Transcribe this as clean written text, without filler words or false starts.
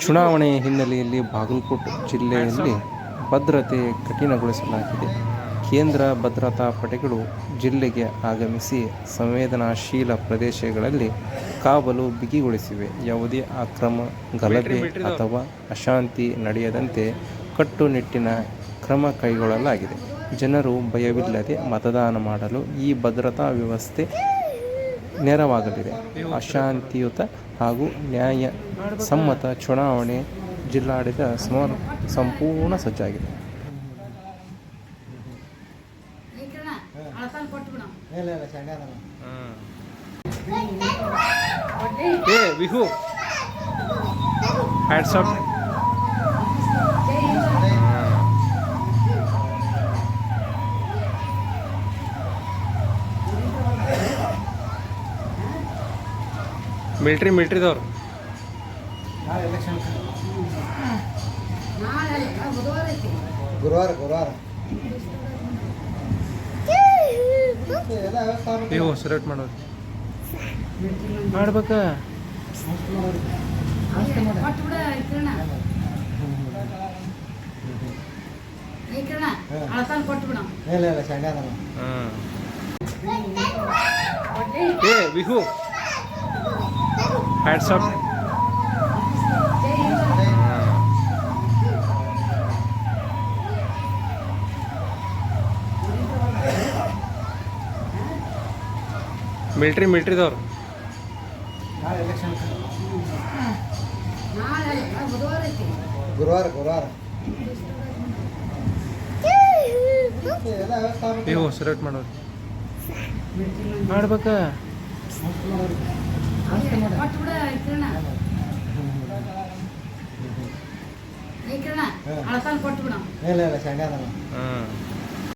ಚುನಾವಣೆ ಹಿನ್ನೆಲೆಯಲ್ಲಿ ಬಾಗಲಕೋಟೆ ಜಿಲ್ಲೆಯಲ್ಲಿ ಭದ್ರತೆ ಕಠಿಣಗೊಳಿಸಲಾಗಿದೆ. ಕೇಂದ್ರ ಭದ್ರತಾ ಪಡೆಗಳು ಜಿಲ್ಲೆಗೆ ಆಗಮಿಸಿ ಸಂವೇದನಾಶೀಲ ಪ್ರದೇಶಗಳಲ್ಲಿ ಕಾವಲು ಬಿಗಿಗೊಳಿಸಿವೆ. ಯಾವುದೇ ಅಕ್ರಮ, ಗಲಭೆ ಅಥವಾ ಅಶಾಂತಿ ನಡೆಯದಂತೆ ಕಟ್ಟುನಿಟ್ಟಿನ ಕ್ರಮ ಕೈಗೊಳ್ಳಲಾಗಿದೆ. ಜನರು ಭಯವಿಲ್ಲದೆ ಮತದಾನ ಮಾಡಲು ಈ ಭದ್ರತಾ ವ್ಯವಸ್ಥೆ ನೆರವಾಗಲಿದೆ. ಅಶಾಂತಿಯುತ ಹಾಗೂ ನ್ಯಾಯಸಮ್ಮತ ಚುನಾವಣೆ ಜಿಲ್ಲಾಡಳಿತ ಸಂಪೂರ್ಣ ಸಜ್ಜಾಗಿದೆ. ವಿಹು ಹ್ಯಾಟ್ಸಪ್. ಮಿಲ್ಟ್ರಿದವ್ರು ಗುರುವಾರ ನೀವು ಸೆಲೆಕ್ಟ್ ಮಾಡೋದು ಮಾಡ್ಬೇಕ. ವಿಹು ಹ್ಯಾಟ್ಸಪ್. ಮಿಲ್ಟ್ರಿದವ್ರು ಗುರುವಾರ ನೀವು ಸೆಲೆಕ್ಟ್ ಮಾಡೋದು ಮಾಡ್ಬೇಕ. ಇಲ್ಲ